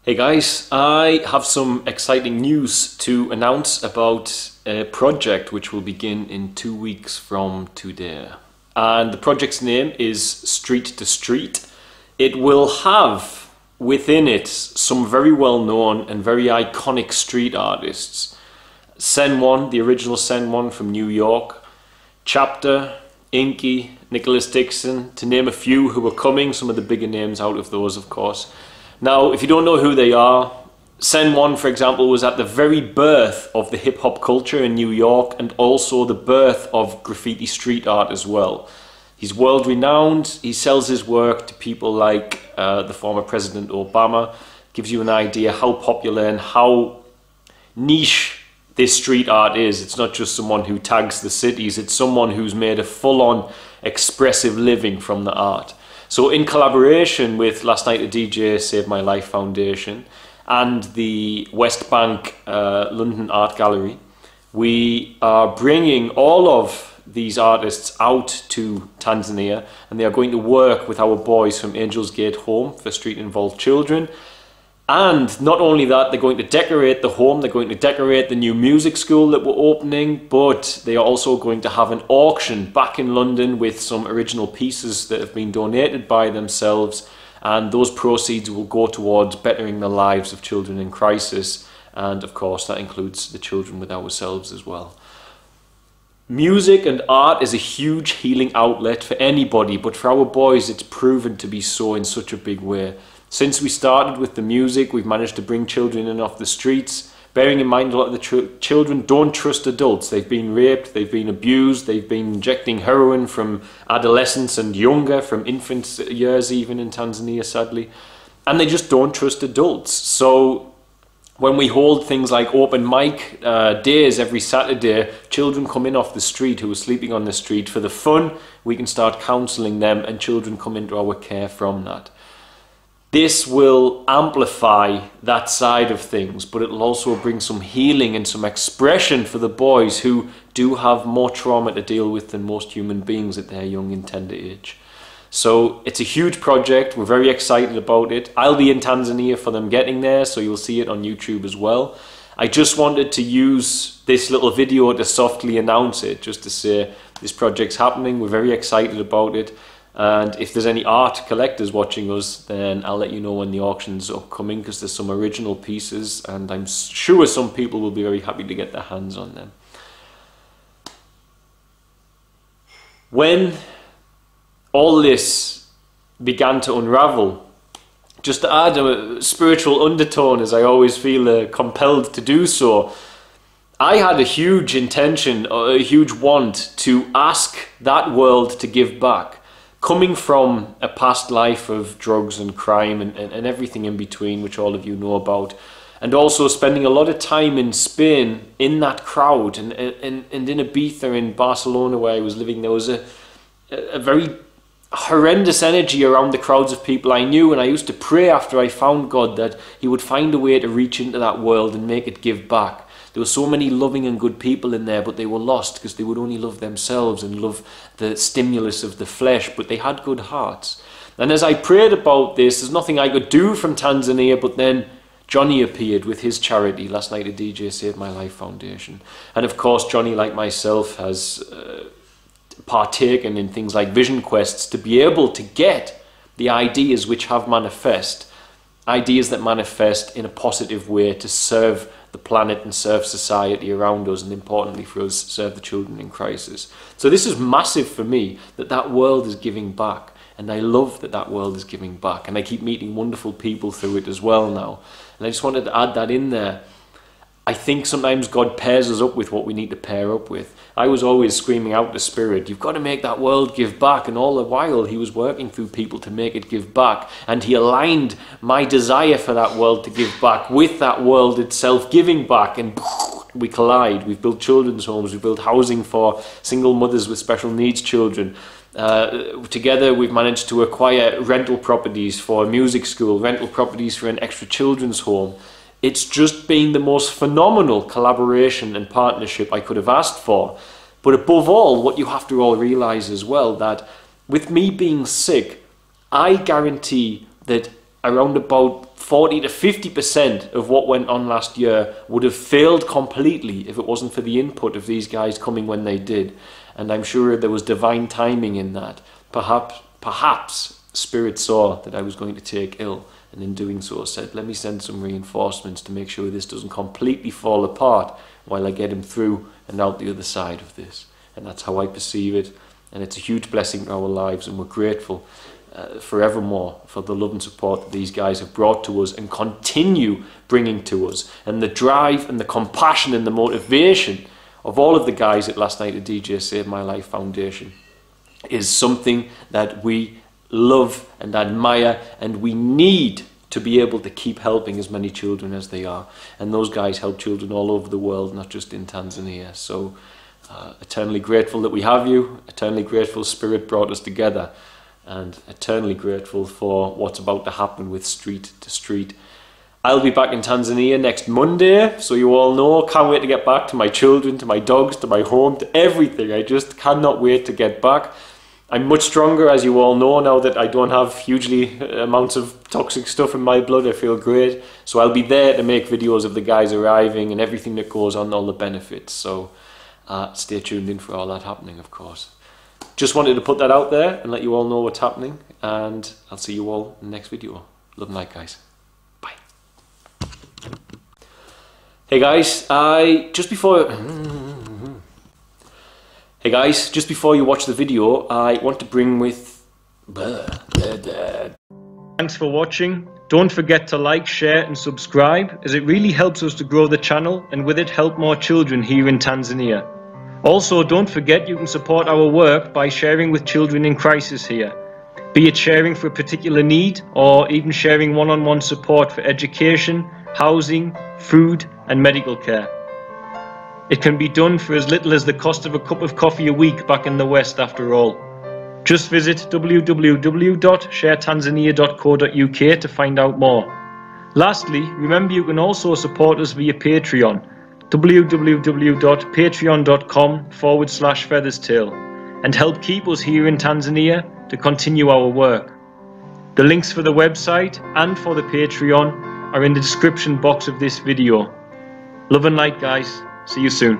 Hey guys, I have some exciting news to announce about a project which will begin in 2 weeks from today. And the project's name is Street2Street. It will have within it some very well known and very iconic street artists. Sen One, the original Sen One from New York, Chapter, Inky, Nicholas Dixon, to name a few who are coming, some of the bigger names out of those of course. Now, if you don't know who they are, Sen One, for example, was at the very birth of the hip-hop culture in New York and also the birth of graffiti street art as well. He's world-renowned, he sells his work to people like the former President Obama. Gives you an idea how popular and how niche this street art is. It's not just someone who tags the cities, it's someone who's made a full-on expressive living from the art. So in collaboration with Last Night a DJ Saved My Life Foundation and the West Bank London Art Gallery, we are bringing all of these artists out to Tanzania, and they are going to work with our boys from Angels Gate Home for Street Involved Children. And not only that, they're going to decorate the home, they're going to decorate the new music school that we're opening, but they are also going to have an auction back in London with some original pieces that have been donated by themselves, and those proceeds will go towards bettering the lives of children in crisis, and of course that includes the children with ourselves as well. Music and art is a huge healing outlet for anybody, but for our boys it's proven to be so in such a big way. Since we started with the music, we've managed to bring children in off the streets, bearing in mind a lot of the children don't trust adults. They've been raped, they've been abused, they've been injecting heroin from adolescence and younger, from infant years even in Tanzania sadly, and they just don't trust adults. So when we hold things like open mic days every Saturday, children come in off the street who are sleeping on the street. For the fun, we can start counselling them and children come into our care from that. This will amplify that side of things, but it'll also bring some healing and some expression for the boys who do have more trauma to deal with than most human beings at their young and tender age. So it's a huge project, we're very excited about it. I'll be in Tanzania for them getting there, so you'll see it on YouTube as well. I just wanted to use this little video to softly announce it, just to say this project's happening, we're very excited about it. And if there's any art collectors watching us, then I'll let you know when the auction's upcoming, because there's some original pieces and I'm sure some people will be very happy to get their hands on them. When all this began to unravel, just to add a spiritual undertone, as I always feel compelled to do so, I had a huge intention, a huge want to ask that world to give back. Coming from a past life of drugs and crime and everything in between, which all of you know about, and also spending a lot of time in Spain in that crowd and in Ibiza, in Barcelona where I was living, there was a very horrendous energy around the crowds of people I knew, and I used to pray after I found God that he would find a way to reach into that world and make it give back. There were so many loving and good people in there, but they were lost because they would only love themselves and love the stimulus of the flesh, but they had good hearts. And as I prayed about this, there's nothing I could do from Tanzania, but then Johnny appeared with his charity, Last Night a DJ Saved My Life Foundation. And of course, Johnny, like myself, has partaken in things like vision quests to be able to get the ideas which have manifest, ideas that manifest in a positive way to serve the planet and serve society around us, and importantly for us, serve the children in crisis. So this is massive for me, that world is giving back, and I love that world is giving back, and I keep meeting wonderful people through it as well now, and I just wanted to add that in there. I think sometimes God pairs us up with what we need to pair up with. I was always screaming out to Spirit, you've got to make that world give back, and all the while he was working through people to make it give back, and he aligned my desire for that world to give back with that world itself giving back, and we collide. We've built children's homes, we've built housing for single mothers with special needs children. Together we've managed to acquire rental properties for a music school, rental properties for an extra children's home. It's just been the most phenomenal collaboration and partnership I could have asked for. But above all, what you have to all realise as well, that with me being sick, I guarantee that around about 40 to 50% of what went on last year would have failed completely if it wasn't for the input of these guys coming when they did. And I'm sure there was divine timing in that. Perhaps Spirit saw that I was going to take ill, and in doing so said, let me send some reinforcements to make sure this doesn't completely fall apart while I get him through and out the other side of this. And that's how I perceive it, and it's a huge blessing to our lives, and we're grateful forevermore for the love and support that these guys have brought to us and continue bringing to us, and the drive and the compassion and the motivation of all of the guys at Last Night a DJ Saved My Life Foundation is something that we love and admire, and we need to be able to keep helping as many children as they are. And those guys help children all over the world, not just in Tanzania. So eternally grateful that we have you, eternally grateful Spirit brought us together, and eternally grateful for what's about to happen with Street to Street. I'll be back in Tanzania next Monday, so you all know. Can't wait to get back to my children, to my dogs, to my home, to everything. I just cannot wait to get back. I'm much stronger, as you all know, now that I don't have hugely amounts of toxic stuff in my blood. I feel great. So I'll be there to make videos of the guys arriving and everything that goes on, all the benefits. So stay tuned in for all that happening, of course. Just wanted to put that out there and let you all know what's happening. And I'll see you all in the next video. Love and light, guys. Bye. Hey guys, just before you watch the video, I want to bring with... Thanks for watching. Don't forget to like, share and subscribe, as it really helps us to grow the channel and with it help more children here in Tanzania. Also, don't forget you can support our work by sharing with children in crisis here, be it sharing for a particular need or even sharing one-on-one support for education, housing, food and medical care. It can be done for as little as the cost of a cup of coffee a week back in the West after all. Just visit www.sharetanzania.co.uk to find out more. Lastly, remember you can also support us via Patreon, www.patreon.com/featherstail, and help keep us here in Tanzania to continue our work. The links for the website and for the Patreon are in the description box of this video. Love and light, guys. See you soon.